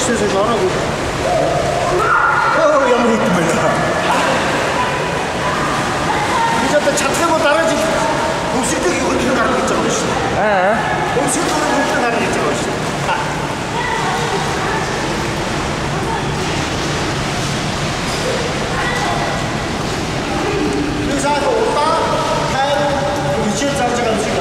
өчнөөс ороогүй. Оо ямар хийх юм бэ? Би одоо чадах юм бол дараа жил өмсөлтөг хөлтөг гарах гэж байгаа шүү дээ. Өмсөлтөг хөлтөг гарах гэж байгаа шүү дээ. 그래서 오빠 타이로 위치에 잡지가 않으시고.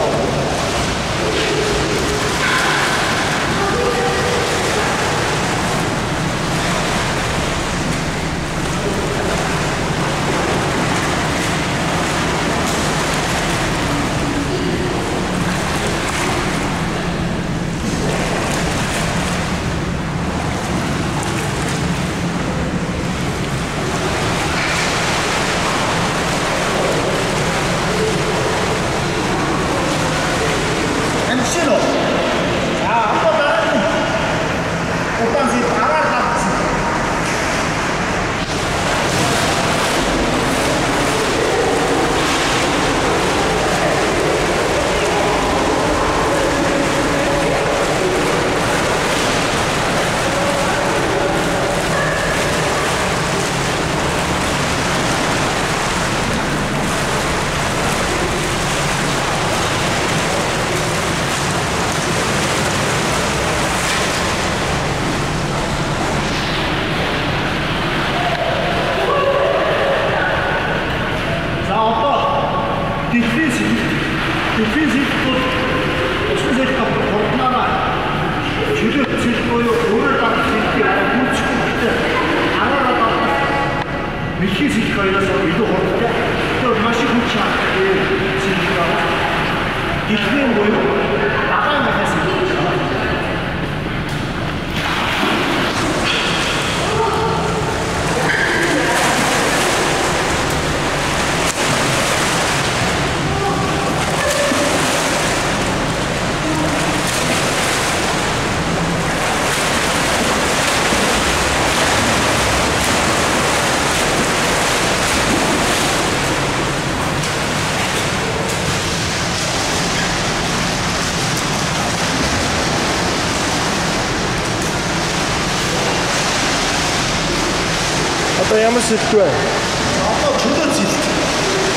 Одоо ямар шилдэг вэ? Одоо чөлөө шилдэг.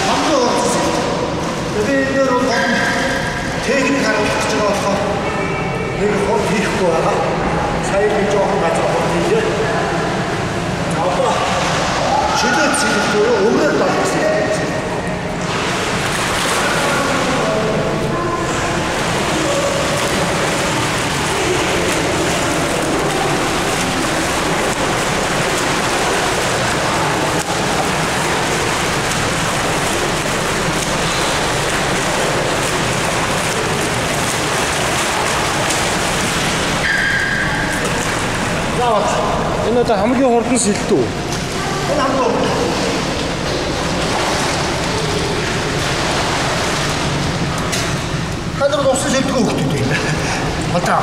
Хамтран орсон шилдэг. Тэгээд энэ дээр бол техник харуулж байгаа болохоор нэг хол хийхгүй байгаа. Сая би жоохон газар хол хийлээ. Одоо чөлөө шилдэг өөрөө талсан. Энэ одоо хамгийн хурдан сэлдүү. Энэ хамгийн хурдан. Хадр усан сэлдүү хөлтөд байна. Одоо